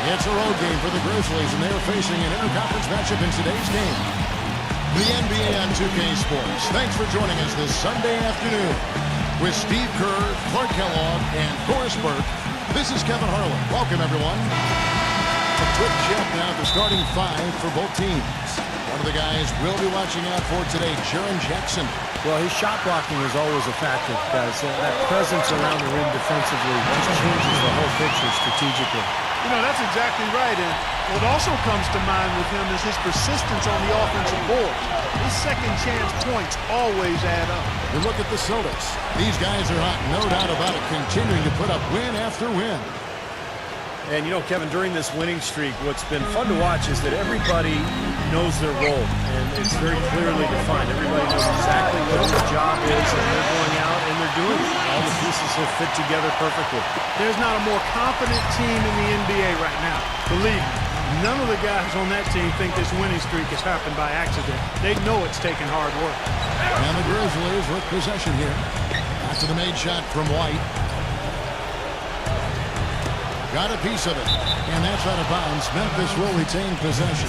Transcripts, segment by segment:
It's a road game for the Grizzlies, and they're facing an interconference matchup in today's game. The NBA on 2K Sports. Thanks for joining us this Sunday afternoon. With Steve Kerr, Clark Kellogg, and Doris Burke, this is Kevin Harlan. Welcome, everyone. A quick check now at the starting five for both teams. One of the guys we'll be watching out for today, Jaren Jackson. Well, his shot blocking is always a factor, guys. That presence around the rim defensively just changes the whole picture strategically. You know, that's exactly right. And what also comes to mind with him is his persistence on the offensive boards. His second chance points always add up. We look at the Celtics. These guys are hot, no doubt about it, continuing to put up win after win. And, you know, Kevin, during this winning streak, what's been fun to watch is that everybody knows their role, and it's very clearly defined. Everybody knows exactly what their job is, and they're going out and they're doing it. All the pieces have fit together perfectly. There's not a more confident team in the NBA right now. Believe me, none of the guys on that team think this winning streak has happened by accident. They know it's taken hard work. And the Grizzlies with possession here. After the made shot from White. Got a piece of it, and that's out of bounds. Memphis will retain possession.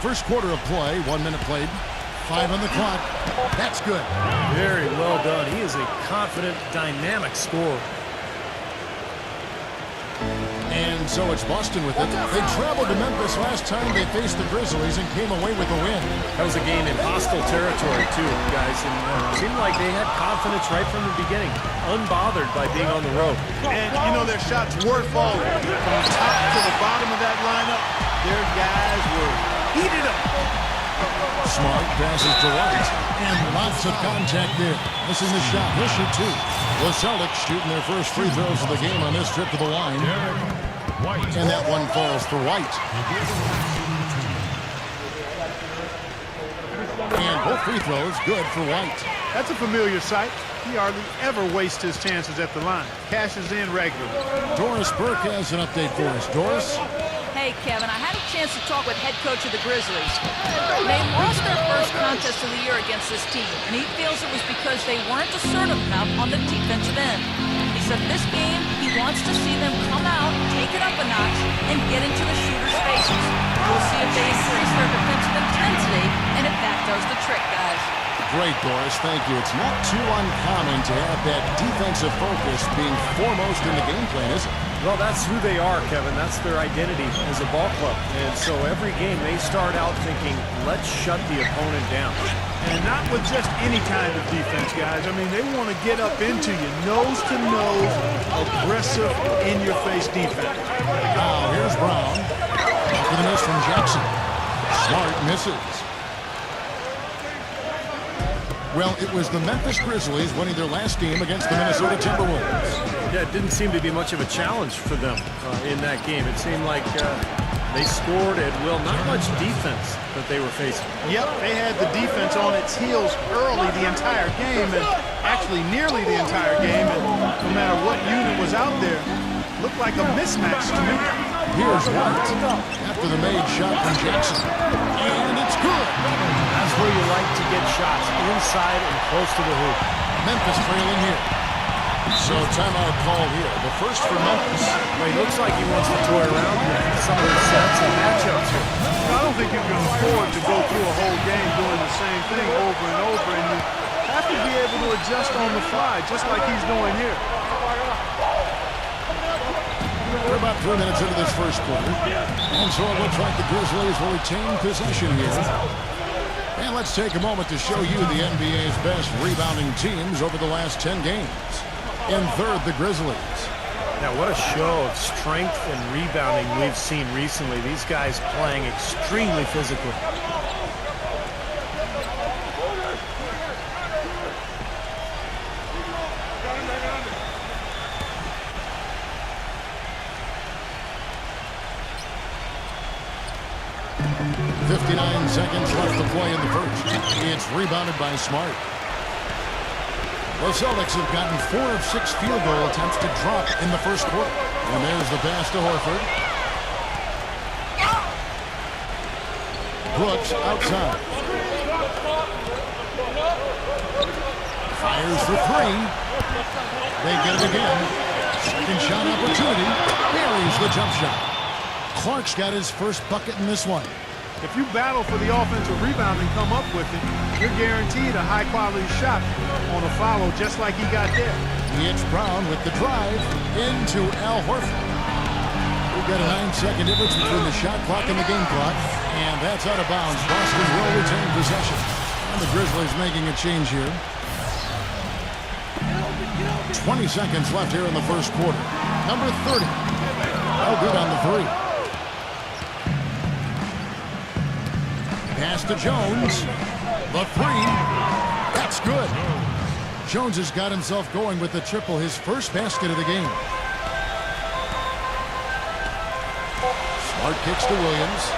First quarter of play, 1 minute played, 5 on the clock. That's good. Very well done. He is a confident, dynamic scorer. And so it's Boston with it. They traveled to Memphis last time they faced the Grizzlies and came away with a win. That was a game in hostile territory, too, guys. And it seemed like they had confidence right from the beginning, unbothered by being on the road. And, you know, their shots were falling. From the top to the bottom of that lineup, their guys were heated up. Smart passes to White, and lots of contact there. Missing the shot. He'll shoot two. The Celtics shooting their first free throws of the game on this trip to the line. And that one falls for White. And both free throws good for White. That's a familiar sight. He hardly ever wastes his chances at the line. Cashes in regularly. Doris Burke has an update for us. Doris? Hey, Kevin, I had a chance to talk with head coach of the Grizzlies. They lost their first contest of the year against this team, and he feels it was because they weren't assertive enough on the defensive end. He said this game, he wants to see them come out, take it up a notch, and get into the shooters' faces. We'll see if they increase their defensive intensity, and if that does the trick, guys. Great, Doris. Thank you. It's not too uncommon to have that defensive focus being foremost in the game plan, is it? Well, that's who they are, Kevin. That's their identity as a ball club. And so every game they start out thinking, let's shut the opponent down. And not with just any kind of defense, guys. I mean, they want to get up into you, nose-to-nose, aggressive, in-your-face defense. Now, here's Brown. After the miss from Jackson. Smart misses. Well, it was the Memphis Grizzlies winning their last game against the Minnesota Timberwolves. Yeah, it didn't seem to be much of a challenge for them in that game. It seemed like they scored at will. Not much defense that they were facing. Yep, they had the defense on its heels early the entire game, and actually nearly the entire game. And no matter what unit was out there, looked like a mismatch to me. Here's White after the made shot from Jackson. And it's good. That's where you like to get shots, inside and close to the hoop. Memphis trailing here. So timeout call here. The first for Memphis. Well, he looks like he wants to toy around with some of the sets and matchups here. I don't think you can afford to go through a whole game doing the same thing over and over, and you have to be able to adjust on the fly, just like he's doing here. We're about 3 minutes into this first quarter. And so it looks like the Grizzlies will retain possession here. And let's take a moment to show you the NBA's best rebounding teams over the last 10 games. In third, the Grizzlies. Now, what a show of strength and rebounding we've seen recently. These guys playing extremely physically. .59 seconds left to play in the first. It's rebounded by Smart. The Celtics have gotten 4 of 6 field goal attempts to drop in the first quarter. And there's the pass to Horford. Brooks outside. Fires for three. They get it again. Second shot opportunity. Buries the jump shot. Clark's got his first bucket in this one. If you battle for the offensive rebound and come up with it, you're guaranteed a high-quality shot on a follow just like he got there. It's Brown with the drive into Al Horford. We've got a 9-second difference between the shot clock and the game clock, and that's out of bounds. Boston will retain possession. And the Grizzlies making a change here. 20 seconds left here in the first quarter. Number 30. No good on the three. Pass to Jones. The three. That's good. Jones has got himself going with the triple, his first basket of the game. Smart kicks to Williams.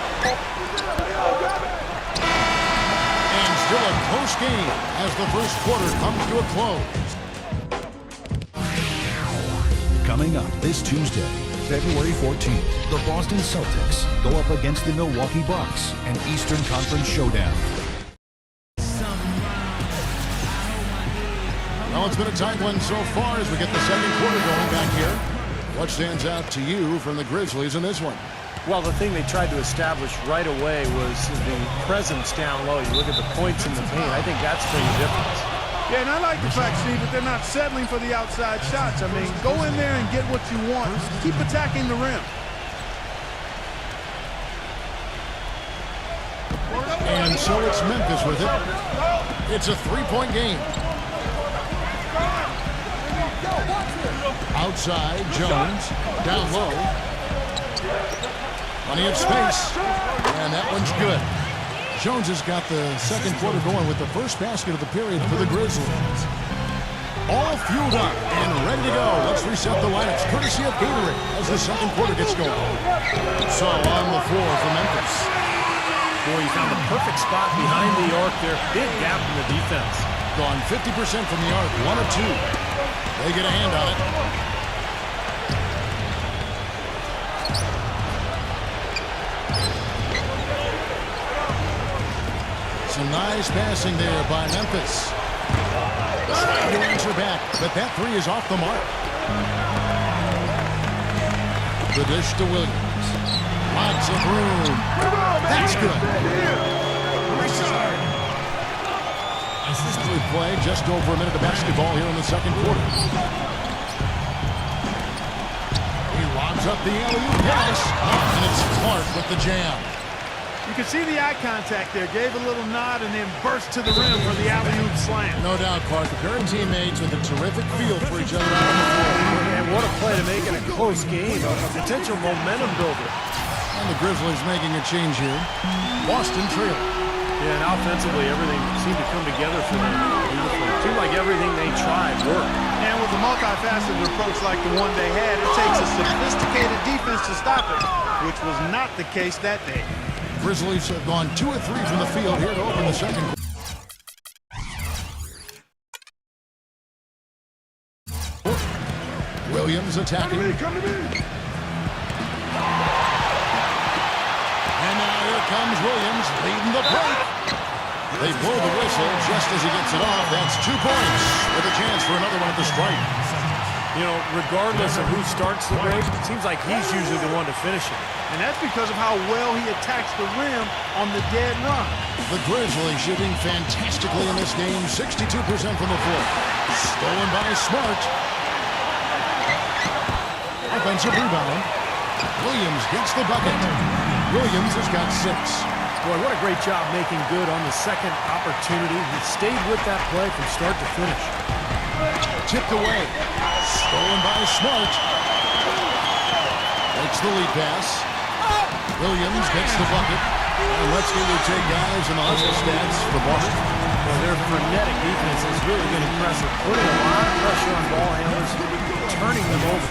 And still a close game as the first quarter comes to a close. Coming up this Tuesday, February 14th, the Boston Celtics go up against the Milwaukee Bucks, an Eastern Conference showdown. Well, it's been a tight one so far as we get the second quarter going back here. What stands out to you from the Grizzlies in this one? Well, the thing they tried to establish right away was the presence down low. You look at the points in the paint. I think that's been the difference. Yeah, and I like the fact, Steve, that they're not settling for the outside shots. I mean, go in there and get what you want. Keep attacking the rim. And so it's Memphis with it. It's a three-point game. Outside, Jones. Down low. Plenty of space. And that one's good. Jones has got the second quarter going with the first basket of the period for the Grizzlies. All fueled up and ready to go. Let's reset the lineups, courtesy of Gatorade, as the second quarter gets going. So on the floor for Memphis. Boy, he found the perfect spot behind the arc there. Big gap in the defense. Gone 50% from the arc, 1 of 2. They get a hand on it. Some nice passing there by Memphis. Trying to answer back, but that three is off the mark. The dish to Williams. Lots of room. That's good. We play just over a minute of basketball here in the second quarter. He lobs up the alley-oop pass, and it's Clark with the jam. You can see the eye contact there. Gave a little nod and then burst to the rim for the alley-oop slam. No doubt, Clark. A pair of teammates with a terrific feel for each other out on the floor. And what a play to make it a close game, a potential momentum builder. And the Grizzlies making a change here. Boston trailing. Yeah, and offensively, everything seemed to come together for them beautifully. It seemed like everything they tried worked. And with a multifaceted approach like the one they had, it takes a sophisticated defense to stop it, which was not the case that day. Grizzlies have gone 2 of 3 from the field here to open the second quarter. Williams attacking. And now here comes Williams leading the break. They blow the whistle just as he gets it off. That's 2 points with a chance for another one at the strike. You know, regardless of who starts the break, it seems like he's usually the one to finish it. And that's because of how well he attacks the rim on the dead run. The Grizzlies shooting fantastically in this game, 62% from the floor. Stolen by Smart. Offensive rebound. Williams gets the bucket. Williams has got 6. Boy, what a great job making good on the second opportunity. He stayed with that play from start to finish. Tipped away. Stolen by Smart. Makes the lead pass. Williams gets the bucket. And let's get your take, guys, and the hustle stats for Boston. Well, their frenetic defense has really been impressive, putting a lot of pressure on ball handlers, turning them over.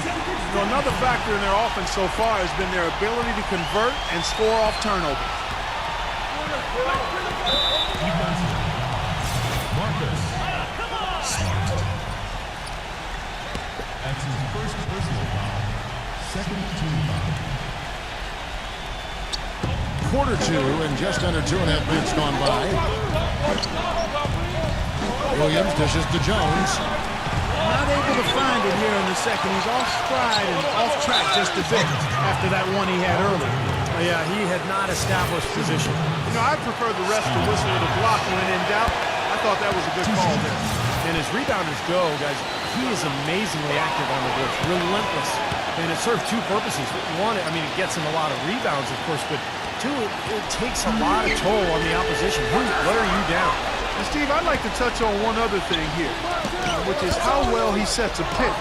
So another factor in their offense so far has been their ability to convert and score off turnovers. Marcus Smart. That's his first personal foul. Second team foul. quarter two and just under 2.5 minutes gone by. Williams dishes to Jones. Not able to find it here in the second. He's off stride and off track just a bit after that one he had earlier. Yeah, he had not established position. You know, I prefer the rest to whistle with a block when in doubt. I thought that was a good call there. And as rebounders go, guys, he is amazingly active on the boards, relentless. And it serves two purposes. One, I mean, it gets him a lot of rebounds, of course, but two, it takes a lot of toll on the opposition. What are you down? And Steve, I'd like to touch on one other thing here, which is how well he sets a pick.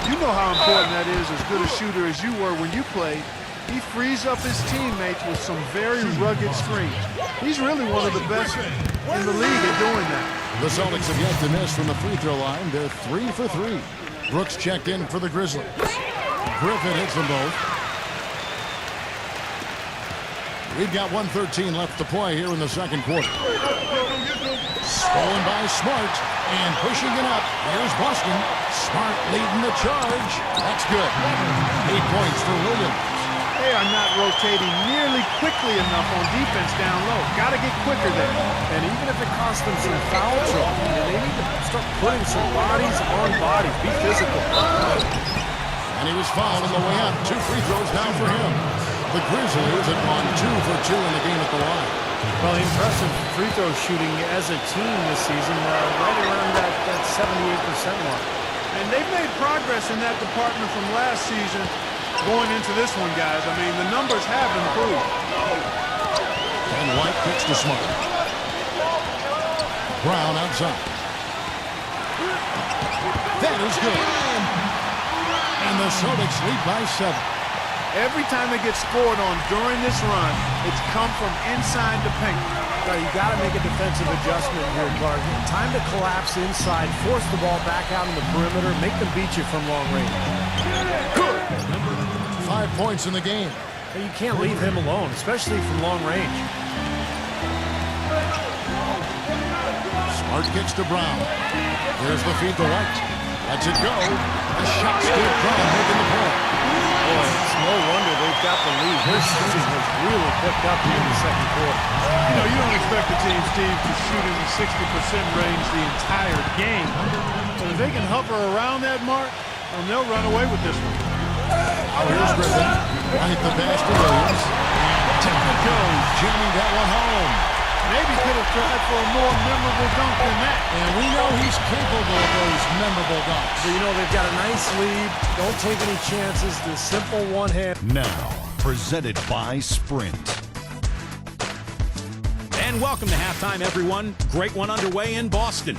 You know how important that is, as good a shooter as you were when you played. He frees up his teammates with some very rugged screens. He's really one of the best in the league at doing that. The Celtics have yet to miss from the free throw line. They're 3 for 3. Brooks checked in for the Grizzlies. Griffin hits them both. We've got 1:13 left to play here in the second quarter. Stolen by Smart and pushing it up. Here's Boston. Smart leading the charge. That's good. 8 points for Williams. They are not rotating nearly quickly enough on defense down low. Got to get quicker there. And even if it costs them some foul trouble, they need to start putting some bodies on bodies. Be physical. And he was fouled on the way up. 2 free throws now for him. The Grizzlies have gone 2 for 2 in the game at the line. Well, impressive free throw shooting as a team this season, right around that 78% mark. And they've made progress in that department from last season going into this one, guys. I mean, the numbers have improved. And White kicks to Smart. Brown outside. That is good. And the Celtics lead by 7. Every time they get scored on during this run, it's come from inside the paint. Now, you got to make a defensive adjustment here, Clark. Time to collapse inside, force the ball back out in the perimeter, make them beat you from long range. Good. 5 points in the game. You can't leave him alone, especially from long range. Smart kicks to Brown. Here's the feed to White. Lets it go. A shot's good. Brown making the point. Boy, it's no wonder they've got the lead. Their shooting has really picked up here in the second quarter. You know, you don't expect the team, Steve, to shoot in the 60% range the entire game. But if they can hover around that mark, then they'll run away with this one. Here's Griffin. Right the pass to Williams. And down it goes. Jamming that one home. Maybe could have tried for a more memorable dunk than that. And we know he's capable of those memorable dunks. So, you know, they've got a nice lead. Don't take any chances. The simple one-hand. Now, presented by Sprint. And welcome to halftime, everyone. Great one underway in Boston.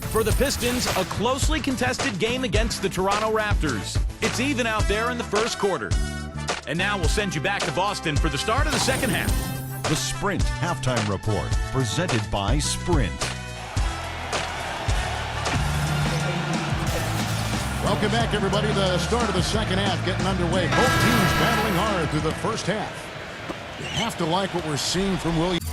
For the Pistons, a closely contested game against the Toronto Raptors. It's even out there in the first quarter. And now we'll send you back to Boston for the start of the second half. The Sprint Halftime Report, presented by Sprint. Welcome back, everybody. The start of the second half getting underway. Both teams battling hard through the first half. You have to like what we're seeing from Williams.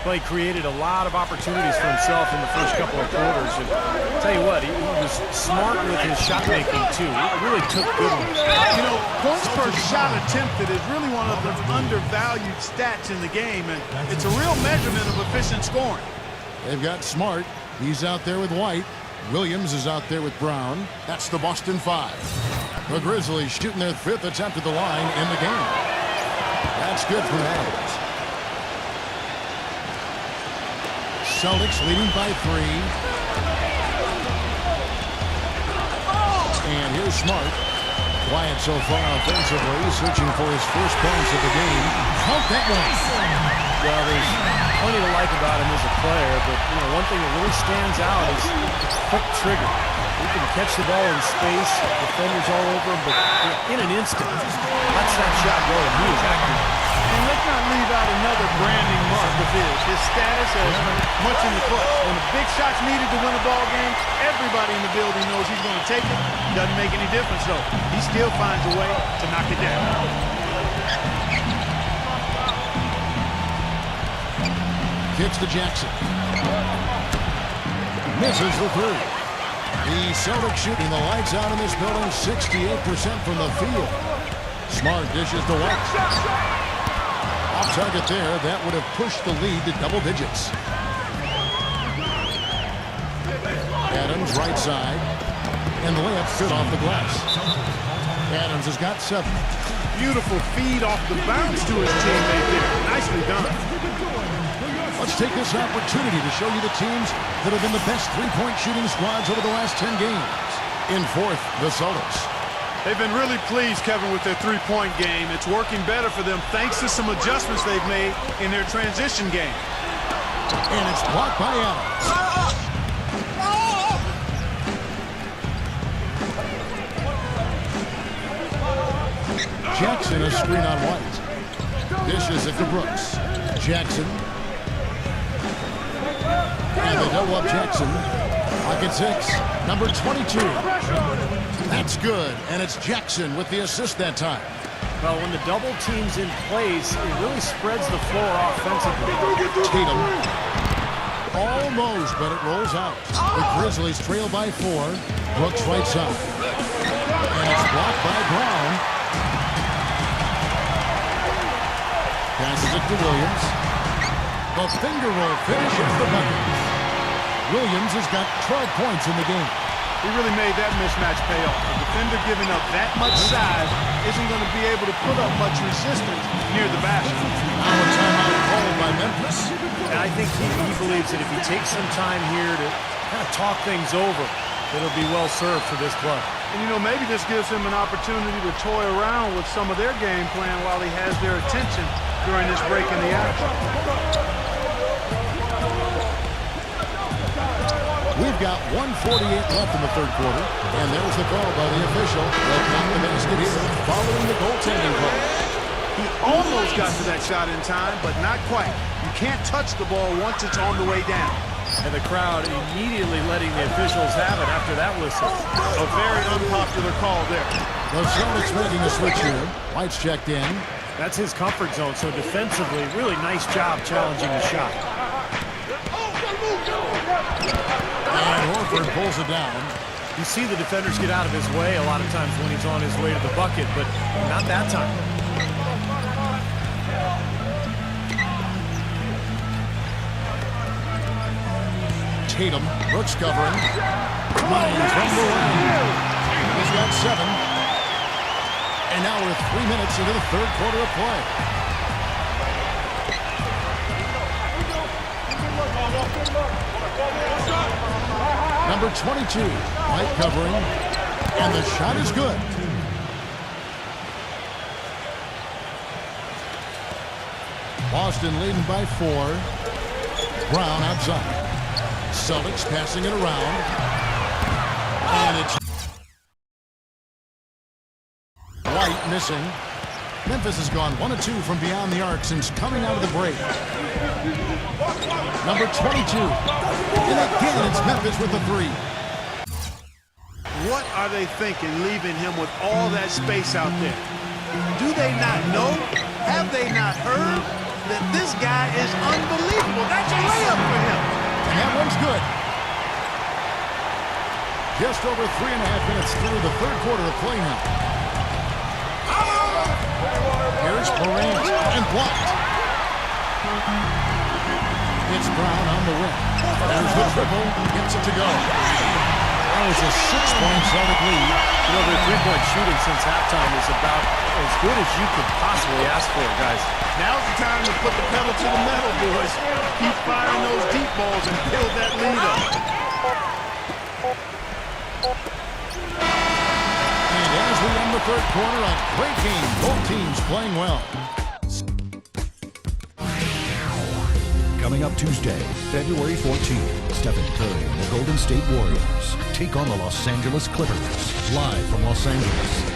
Well, he created a lot of opportunities for himself in the first couple of quarters. And I'll tell you what, he was smart with his shot making, too. He really took good ones. You know, points per shot attempted is really one of the undervalued stats in the game, and it's a real measurement of efficient scoring. They've got Smart. He's out there with White. Williams is out there with Brown. That's the Boston 5. The Grizzlies shooting their 5th attempt at the line in the game. That's good for Adams. Celtics leading by 3. And here's Smart. Quiet so far offensively, searching for his first points of the game. Count that one. Well, there's plenty to like about him as a player, but you know, one thing that really stands out is quick trigger. He can catch the ball in space, defenders all over him, but in an instant, lets that shot go, and he is active. And let's not leave out another branding mark of his status as much in the clutch. When a big shot's needed to win a ball game, everybody in the building knows he's going to take it. Doesn't make any difference, though. He still finds a way to knock it down. Kicks to Jackson. Misses the 3. The Celtics shooting the lights out in this building, 68% from the field. Smart dishes to White. Off target there. That would have pushed the lead to double digits. Adams right side. And the layup good off the glass. Adams has got 7. Beautiful feed off the bounce to his teammate there. Nicely done. Let's take this opportunity to show you the teams that have been the best three-point shooting squads over the last 10 games. In fourth, the Celtics. They've been really pleased, Kevin, with their three-point game. It's working better for them thanks to some adjustments they've made in their transition game. And it's blocked by Adams. Jackson, a screen on White. Dishes it to Brooks. Jackson. And they double up Jackson. Pocket 6. Number 22. That's good. And it's Jackson with the assist that time. Well, when the double team's in place, it really spreads the floor offensively. Tatum. Almost, but it rolls out. The Grizzlies trail by 4. Brooks right side. And it's blocked by Brown. Passes it to Williams. The finger roll finishes the bucket. Williams has got 12 points in the game. He really made that mismatch pay off. The defender giving up that much size isn't going to be able to put up much resistance near the basket. Now a timeout called by Memphis. And I think he believes that if he takes some time here to kind of talk things over, it'll be well served for this club. And, you know, maybe this gives him an opportunity to toy around with some of their game plan while he has their attention during this break in the action. We've got 1:48 left in the third quarter, and there's the call by the official. They'll count the basket here following the goaltending call. He almost got to that shot in time, but not quite. You can't touch the ball once it's on the way down. And the crowd immediately letting the officials have it after that whistle. A very unpopular call there. The Celtics making a switch here. White's checked in. That's his comfort zone, so defensively, really nice job challenging the shot. And Horford pulls it down. You see the defenders get out of his way a lot of times when he's on his way to the bucket, but not that time. Tatum, Brooks covering. Mines from the line. He's got 7. And now we're 3 minutes into the third quarter of play. Number 22, White covering. And the shot is good. Boston leading by 4. Brown outside. Celtics passing it around. And it's White missing. Memphis has gone 1 of 2 from beyond the arc since coming out of the break. Number 22. And again, it's Memphis with the 3. What are they thinking leaving him with all that space out there? Do they not know? Have they not heard that this guy is unbelievable? That's a layup for him. And that one's good. Just over 3.5 minutes through the third quarter of play now. Here's Morant and blocked. It's Brown on the wing. There's the triple. Gets it to go. That was a 6-point Celtic lead. You know, their three-point shooting since halftime is about as good as you could possibly ask for, guys. Now's the time to put the pedal to the metal, boys. Keep firing those deep balls and build that lead up. And as we end the third quarter, a great game. Both teams playing well. Coming up Tuesday, February 14th, Stephen Curry and the Golden State Warriors take on the Los Angeles Clippers, live from Los Angeles.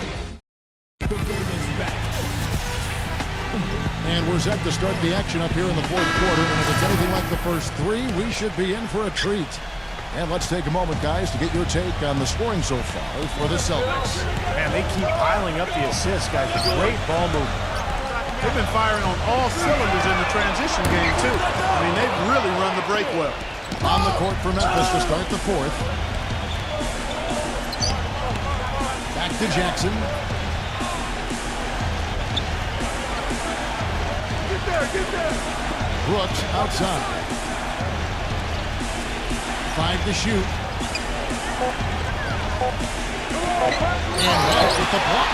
And we're set to start the action up here in the fourth quarter. And if it's anything like the first 3, we should be in for a treat. And let's take a moment, guys, to get your take on the scoring so far for the Celtics. Man, they keep piling up the assists, guys. Great ball movement. They've been firing on all cylinders in the transition game, too. I mean, they've really run the break well. On the court for Memphis to start the fourth. Back to Jackson. Brooks outside. 5 to shoot. And White with the block.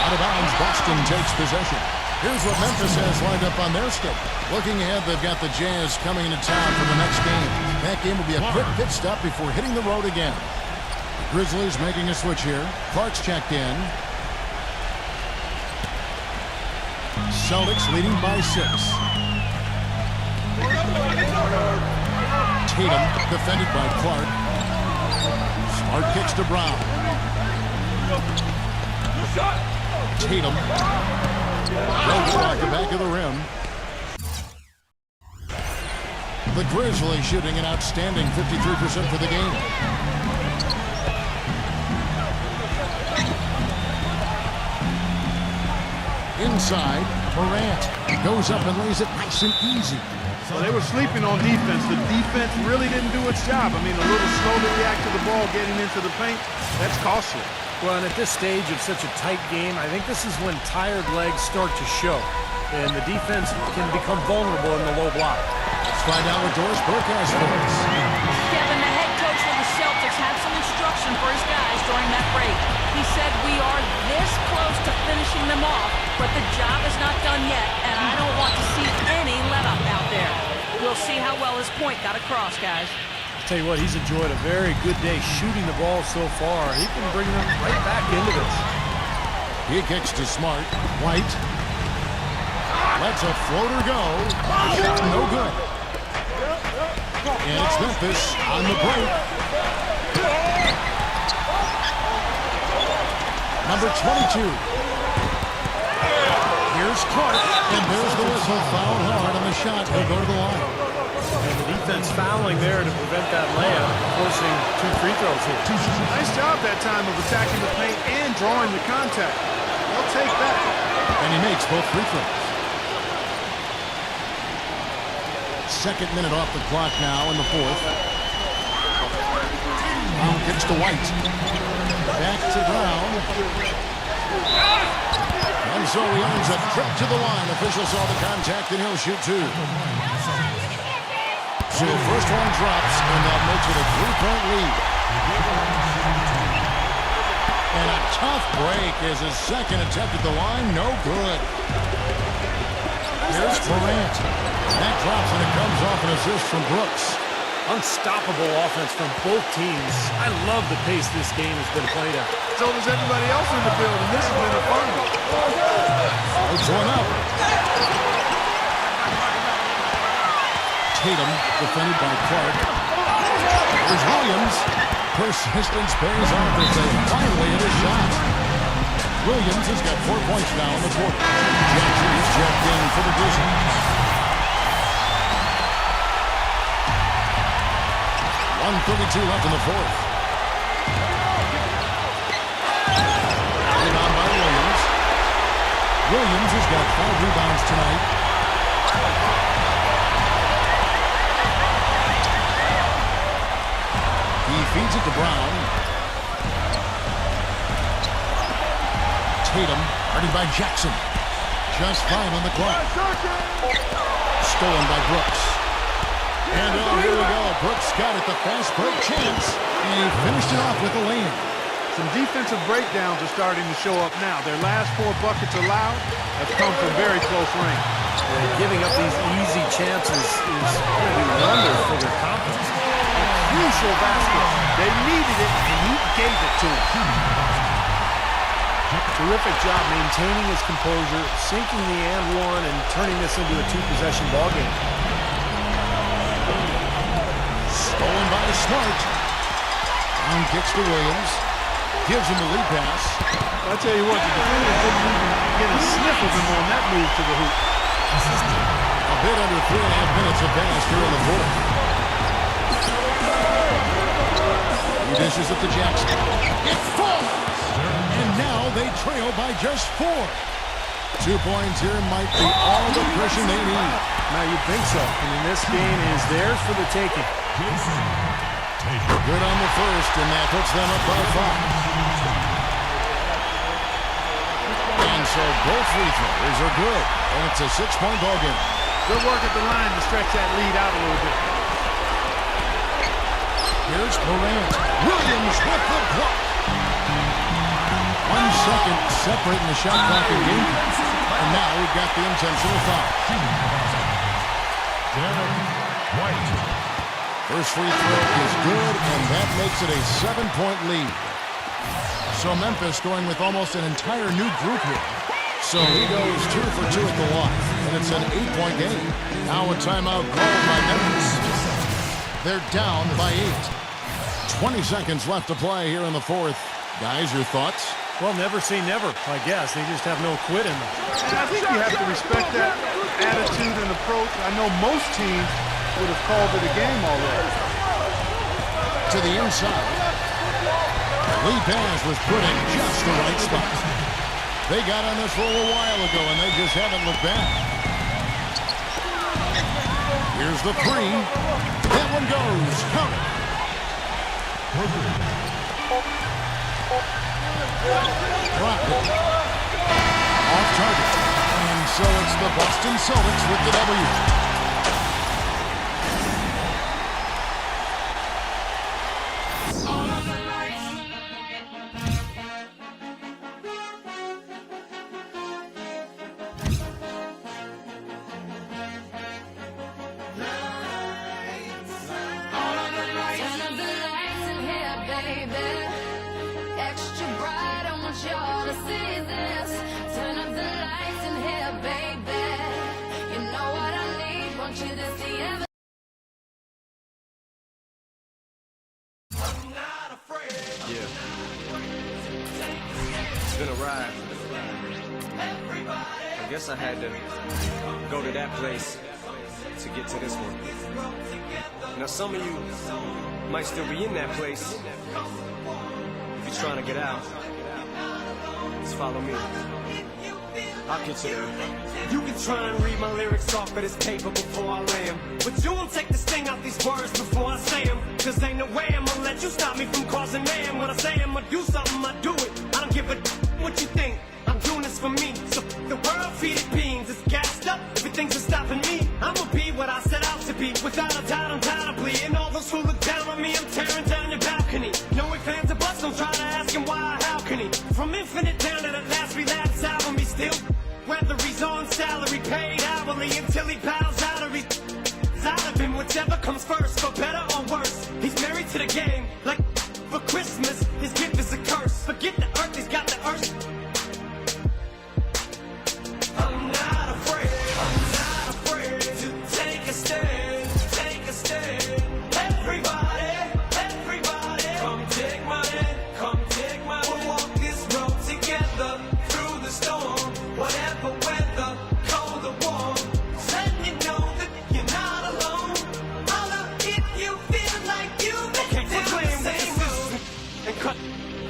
Out of bounds, Boston takes possession. Here's what Memphis has lined up on their schedule. Looking ahead, they've got the Jazz coming into town for the next game. That game will be a quick pit stop before hitting the road again. The Grizzlies making a switch here. Clark's checked in. Celtics leading by 6. Tatum defended by Clark. Smart kicks to Brown. Tatum. No good off the back of the rim. The Grizzlies shooting an outstanding 53% for the game. Inside, Morant goes up and lays it nice and easy. So they were sleeping on defense. The defense really didn't do its job. I mean, a little slow to react to the ball getting into the paint. That's costly. Well, and at this stage of such a tight game, I think this is when tired legs start to show. And the defense can become vulnerable in the low block. Let's find out what Doris Burke has for us. Kevin, the head coach for the Celtics had some instruction for his guys during that break. He said, we are this close to finishing them off, but the job is not done yet, and I don't want to see any let-up out there. We'll see how well his point got across, guys. I'll tell you what, he's enjoyed a very good day shooting the ball so far. He can bring them right back into this. He kicks to Smart. White lets a floater go. Shot no good. And it's Memphis on the break. Number 22. Here's Clark. And there's the whistle. Foul hard on the shot. He'll go to the line. And the defense fouling there to prevent that layup, forcing 2 free throws here. Nice job that time of attacking the paint and drawing the contact. They'll take that. And he makes both free throws. Second minute off the clock now in the 4th. Brown kicks to White. Back to Brown. And so he earns a trip to the line. Official saw the contact and he'll shoot 2. So the first one drops, and that makes it a 3-point lead. And a tough break is his second attempt at the line. No good. Here's Morant. That drops, and it comes off an assist from Brooks. Unstoppable offense from both teams. I love the pace this game has been played at. So does everybody else in the building. This has been a fun one. It's one up. Tatum, defended by Clark. There's Williams. Persistence pays off as they finally hit a shot. Williams has got 4 points now in the quarter. Jackson is checked in for the Grizzlies. 1:32 left in the 4th. Rebound by Williams. Williams has got 5 rebounds tonight. He feeds it to Brown. Tatum, guarded by Jackson. Just 5 on the clock. Stolen by Brooks. And here we go. Brooks got it, the fast break chance. And he finished it off with a lane. Some defensive breakdowns are starting to show up now. Their last 4 buckets allowed have come from very close range. Giving up these easy chances is going to do wonders for their confidence. A crucial basket. They needed it, and he gave it to them. Terrific job maintaining his composure, sinking the and one, and turning this into a 2-possession ball game. Stolen by Smart. Brown kicks to Williams. Gives him the lead pass. I'll tell you what, the defenders didn't even get a sniff of him on that move to the hoop. A bit under 3.5 minutes have passed here in the 4th. He dishes it to Jackson. It falls! And now they trail by just 4. 2 points here might be all the cushion they need. Now you'd think so. I mean, this game is theirs for the taking. Good on the first, and that puts them up by 5. And so both free throws are good. And it's a 6-point ball game. Good work at the line to stretch that lead out a little bit. Here's Morant. Williams with the block. 1 second separating the shot clock and game. And now we've got the intentional foul. Derek White. First free throw is good, and that makes it a 7-point lead. So Memphis going with almost an entire new group here. So he goes 2 for 2 at the line, and it's an 8-point game. Now a timeout called by Memphis. They're down by 8. 20 seconds left to play here in the fourth. Guys, your thoughts? Well, never say never, I guess. They just have no quit in them. And I think you have to respect that attitude and approach. I know most teams would have called it a game already. To the inside. Lee Pass was put in just the right spot. They got on this roll a while ago, and they just haven't looked back. Here's the three. That one goes. Count it. Off target. And so it's the Boston Celtics with the W. It's been a ride. I guess I had to go to that place to get to this one. Now some of you might still be in that place. If you're trying to get out, just follow me. I'll get you there. You can try and read my lyrics off of this paper before I lay 'em, but you won't take the sting out these words before I say 'em. Cause ain't no way I'm gonna let you stop me from causing mayhem. When I say I'm gonna do something, I do it. I don't give a what you think. I'm doing this for me. So the world feed it beans. It's gassed up. Everything's just stopping me. I'ma be what I set out to be. Without a doubt, undoubtedly. And all those who look down on me, I'm tearing down your balcony. No ifs, ands, or buts. Don't try to ask him why or how can he. From Infinite down to the last relapse album, he still. Whether he's on salary, paid hourly, until he bows out or he's out of him, whichever comes first, for better or worse. He's married to the game, like for Christmas, his gift is a curse. Forget the earth, he's got the earth. I'm not afraid to take a stand, Everybody, come take my hand, We'll walk this road together, through the storm, whatever weather, cold or warm. Letting you know that you're not alone. Holla if you feel like you've been down the same road. And cut.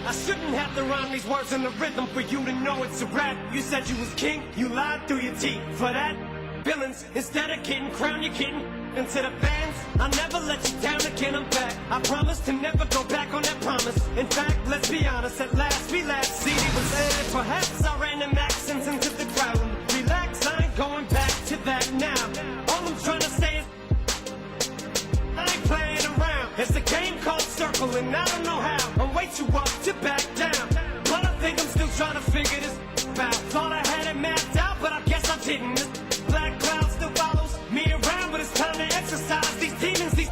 I shouldn't have to rhyme these words in the rhythm for you to know it's a rap. You said you was king, you lied through your teeth. For that, villains, instead of kidding, crown your kitten. And to the fans, I'll never let you down again, I'm back. I promise to never go back on that promise. In fact, let's be honest, at last we laughed. CD was aired, perhaps I ran them accents into the crowd. Relax, I ain't going back to that now. All I'm trying to say is I ain't playing around. It's a game called Circle, and I don't know how. I'm way too up to back down, but I think I'm still trying to figure this out. Thought I had it mapped out, but I guess I didn't. This black cloud still follows me around, but it's time to exercise these demons. These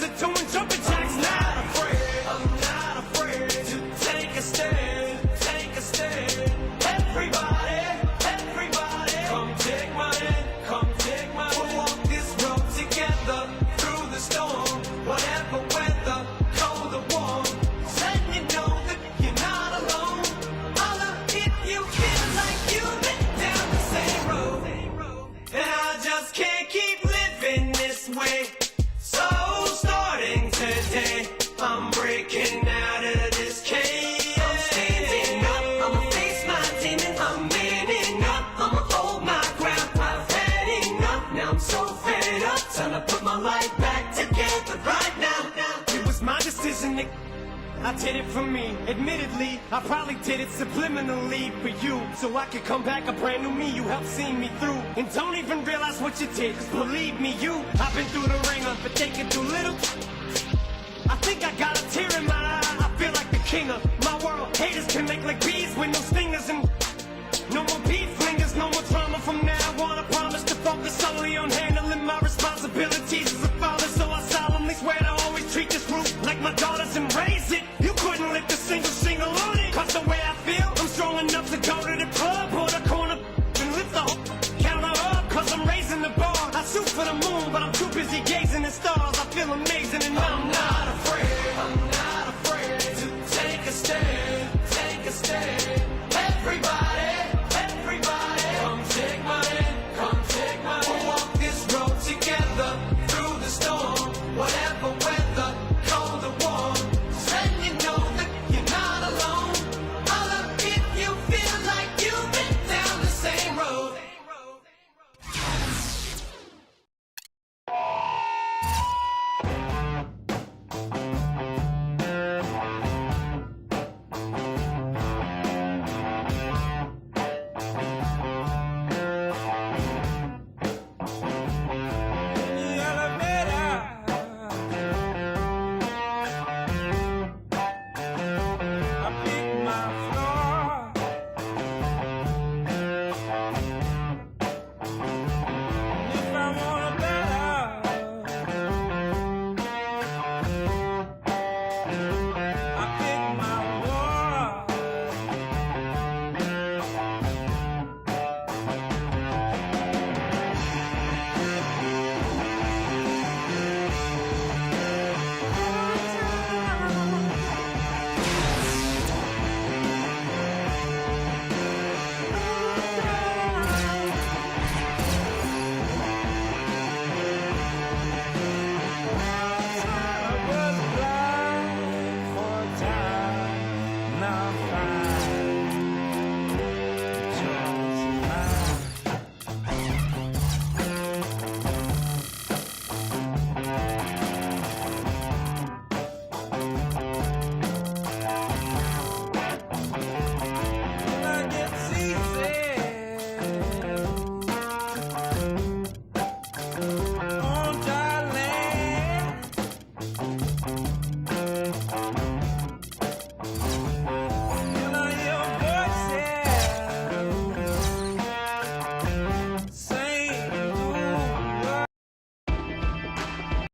are doing jumping jacks now. I'm not afraid to take a stand, Everybody, come take my hand, We'll walk this road together, through the storm, whatever weather, cold or warm. Letting you know that you're not alone. Holla if you feel like you've been down the same road. And I just can't keep living this way. So starting today, I'm breaking out of this cage. I'm standing up, I'ma face my demons. I'm manning up, I'ma hold my ground. I've had enough, now I'm so fed up. Time to put my life back together right now. It was my decision to I did it for me. Admittedly, I probably did it subliminally for you, so I could come back a brand new me. You helped see me through, and don't even realize what you did. 'Cause believe me, I've been through the ringer, but they can do little. I think I got a tear in my eye. I feel like the king of my world. Haters can make like bees with no stingers, and no more beef flingers, no more drama from now on. I promise to focus solely on handling my responsibilities as a father, so I solemnly swear to always treat this group like my daughters and raise it. You couldn't lift a single shingle on it, 'cause the way I feel, I'm strong enough to go to the club or the corner and lift the whole counter up, 'cause I'm raising the bar. I shoot for the moon, but I'm too busy gazing at stars. I feel amazing.